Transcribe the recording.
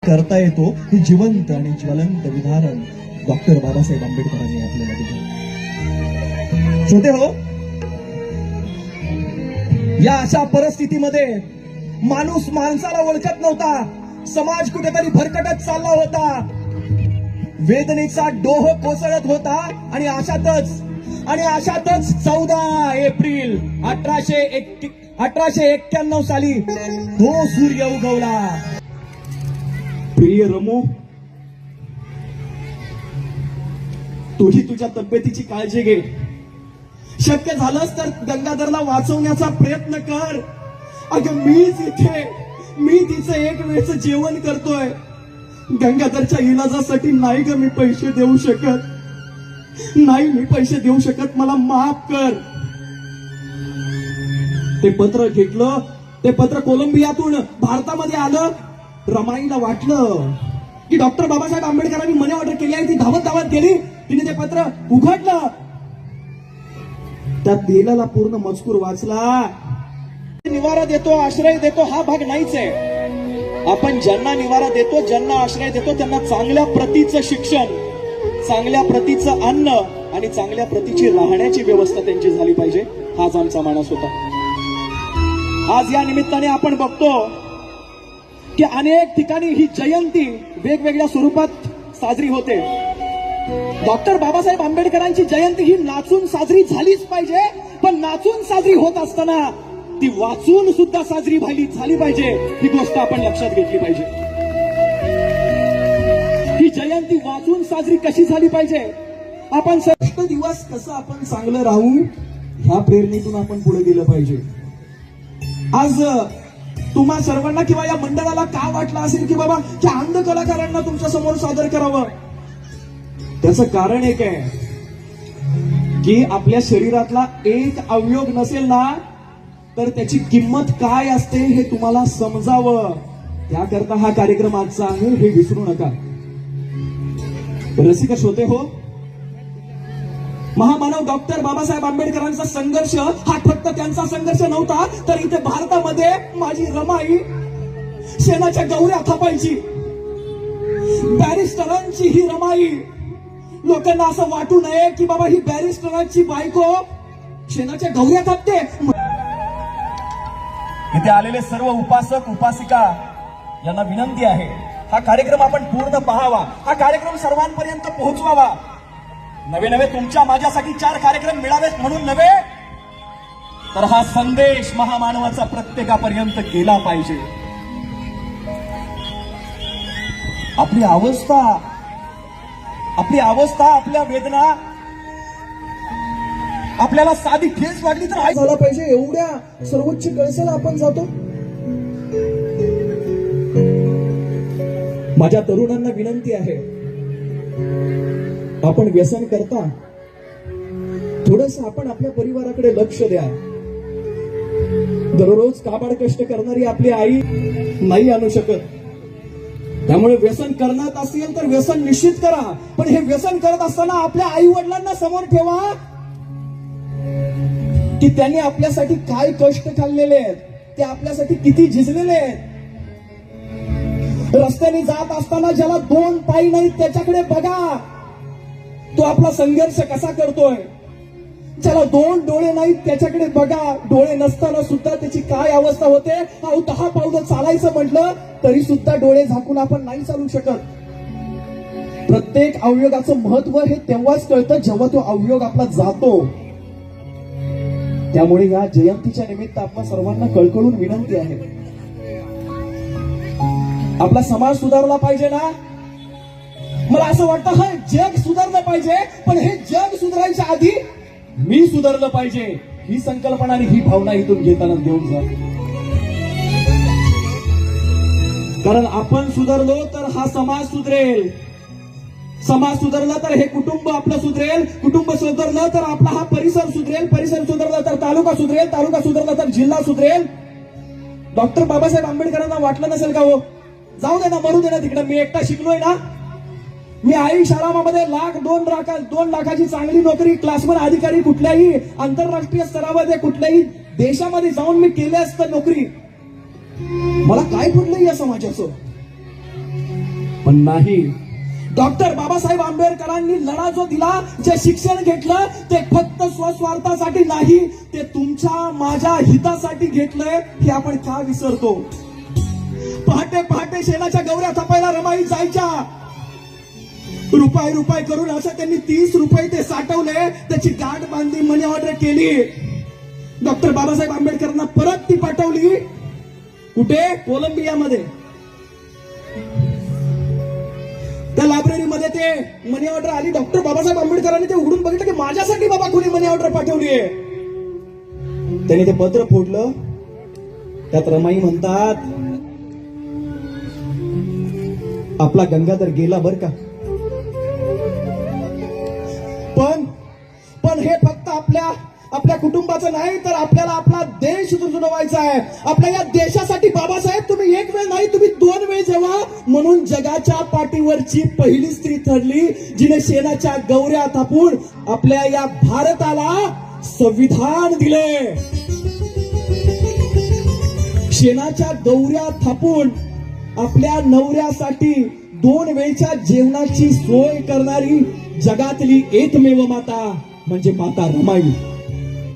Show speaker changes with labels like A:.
A: करता येतो हे जिवंत आणि ज्वलंत उदाहरण डॉक्टर बाबासाहेब आंबेडकरांनी आपल्याला दिले. श्रोते हो, या अशा परिस्थितीमध्ये माणूस माणसाला ओळखत नव्हता. समाज कुठेतरी भरकटत चालला होता. वेदनेचा डोह कोसळत होता. आणि अशातच 14 एप्रिल 1891 साली तो सूर्य उगवला. प्रिय रमो, तूही तुझ्या तब्येतीची काळजी घे. शक्य झालंच तर गंगाधरला वाचवण्याचा प्रयत्न कर. अगं मी तिचं एक वेळचं जेवण करतोय. गंगाधरच्या इलाजासाठी नाही ग मी पैसे देऊ शकत. मला माफ कर. ते पत्र घेतलं. ते पत्र कोलंबियातून भारतामध्ये आलं. रमाईला वाटलं की डॉक्टर बाबासाहेब आंबेडकरांनी मनी ऑर्डर केली आहे. ती धावत गेली. तिने ते पत्र उघडलं. त्यात लिहिलेला पूर्ण मजकूर वाचला. निवारा देतो, आश्रय देतो हा भाग नाहीच आहे. आपण ज्यांना निवारा देतो, ज्यांना आश्रय देतो, त्यांना चांगल्या प्रतीचं शिक्षण, चांगल्या प्रतीचं अन्न आणि चांगल्या प्रतीची राहण्याची व्यवस्था त्यांची झाली पाहिजे. हाच आमचा मानस होता. आज या निमित्ताने आपण बघतो की अनेक ठिकाणी ही जयंती वेगवेगळ्या स्वरूपात साजरी होते. डॉक्टर बाबासाहेब आंबेडकरांची जयंती ही नाचून साजरी झालीच पाहिजे. पण नाचून साजरी होत असताना ती वाचून सुद्धा साजरी झाली पाहिजे. ही गोष्ट आपण लक्षात घेतली पाहिजे. ही जयंती वाचून साजरी कशी झाली पाहिजे. आपण सष्ट दिवस कसं आपण चांगलं राहू ह्या प्रेरणेतून आपण पुढे गेलं पाहिजे. आज तुम्हा सर्वांना किंवा या मंडळाला का वाटलं असेल की बाबा त्या अंध कलाकारांना तुमच्या समोर सादर करावं. त्याचं कारण एक आहे की आपल्या शरीरातला एक अवयव नसेल ना तर त्याची किंमत काय असते हे तुम्हाला समजावं. त्याकरता हा कार्यक्रम आजचा आहे, हे विसरू नका. रसिक श्रोते हो, महामानव डॉक्टर बाबासाहेब आंबेडकरांचा संघर्ष हा फक्त त्यांचा संघर्ष नव्हता, तर इथे भारतामध्ये माझी रमाई शेणाच्या गौऱ्या थापायची. बॅरिस्टरांची ही रमाई. लोकांना असं वाटू नये की बाबा ही बॅरिस्टरांची बायको शेणाच्या गौऱ्या थापते. इथे आलेले सर्व उपासक उपासिका यांना विनंती आहे, हा कार्यक्रम आपण पूर्ण पाहावा. हा कार्यक्रम सर्वांपर्यंत पोहोचवावा. नवे तुमच्या माझ्यासाठी 4 कार्यक्रम मिळावेत म्हणून नव्हे, तर हा संदेश महामानवाचा प्रत्येकापर्यंत गेला पाहिजे. आपली अवस्था, आपल्या वेदना आपल्याला साधी ठेच वाटली तर झाला पाहिजे. एवढ्या सर्वोच्च कळसाला आपण जातो. माझ्या तरुणांना विनंती आहे, आपण व्यसन करता थोडस आपण आपल्या परिवाराकडे लक्ष द्या. दररोज काबाड कष्ट करणारी आपली आई नाही आणू शकत. त्यामुळे व्यसन करणार असेल तर व्यसन निश्चित करा. पण हे व्यसन करत असताना आपल्या आई वडिलांना समोर ठेवा की त्यांनी आपल्यासाठी काय कष्ट खाल्लेले आहेत, ते आपल्यासाठी किती झिजलेले आहेत. रस्त्याने जात असताना ज्याला 2 पाय नाहीत त्याच्याकडे बघा, तो आपला संघर्ष कसा करतोय. ज्याला 2 डोळे नाहीत त्याच्याकडे बघा, डोळे नसताना सुद्धा त्याची काय अवस्था होते. 10 पावलं चालायचं म्हटलं तरी सुद्धा डोळे झाकून आपण नाही चालू शकत. प्रत्येक अवयवाचं महत्व हे तेव्हाच कळतं जेव्हा तो अवयव आपला जातो. त्यामुळे या जयंतीच्या निमित्त आपल्या सर्वांना कळकळून विनंती आहे, आपला समाज सुधारला पाहिजे ना. मला असं वाटतं हा जग सुधारलं पाहिजे, पण हे जग सुधारायच्या आधी मी सुधारलं पाहिजे. ही संकल्पना आणि ही भावना इथून घेताना देऊन जा. कारण आपण सुधारलो तर हा समाज सुधरेल. समाज सुधारला तर हे कुटुंब आपलं सुधरेल. कुटुंब सुधारलं तर आपला हा परिसर सुधरेल. परिसर सुधारला तर तालुका सुधरेल. तालुका सुधारला तर जिल्हा सुधरेल. डॉक्टर बाबासाहेब आंबेडकरांना वाटलं नसेल का हो, जाऊ दे ना, मरू दे ना तिकडे, मी एकटा शिकलोय ना,
B: मी आई शाळामध्ये दोन लाखाची चांगली नोकरी, क्लासवन अधिकारी कुठल्याही आंतरराष्ट्रीय स्तरावर कुठल्याही देशामध्ये जाऊन मी केले असतं नोकरी. मला काय पडलं या समाजाचं? पण नाही. डॉक्टर बाबासाहेब आंबेडकरांनी लढा जो दिला, जे शिक्षण घेतलं, ते फक्त स्वस्वार्थासाठी नाही, ते तुमच्या माझ्या हितासाठी घेतलंय. हे आपण का विसरतो? पहाटे पहाटे शेणाच्या गौऱ्या थापायला रमाई जायच्या. रुपये करून असं त्यांनी 30 रुपये ते साठवले, त्याची गाठ बांधली, मनी ऑर्डर केली. डॉक्टर बाबासाहेब आंबेडकरांना परत ती पाठवली. कुठे? कोलंबियामध्ये. त्या लायब्ररीमध्ये ते मनी ऑर्डर आली. डॉक्टर बाबासाहेब आंबेडकरांनी ते उघडून बघितलं की माझ्यासाठी बाबा कोणी मनी ऑर्डर पाठवली आहे. त्यांनी ते पत्र फोडलं. त्यात रमाई म्हणतात, आपला गंगाधर गेला बर का, पण हे फक्त आपल्या कुटुंबाचं नाही, तर आपल्याला आपला देश जुळवायचा आहे. आपल्या या देशासाठी बाबासाहेब तुम्ही एक वेळ नाही, तुम्ही 2 वेळ जेव्हा. म्हणून जगाच्या पाठीवरची पहिली स्त्री ठरली, जिने शेणाच्या गौऱ्या थापून आपल्या या भारताला संविधान दिले. शेणाच्या गौऱ्या थापून आपल्या नवऱ्यासाठी 2 वेळच्या जेवणाची सोय करणारी जगातली एकमेव माता म्हणजे माता रमाई.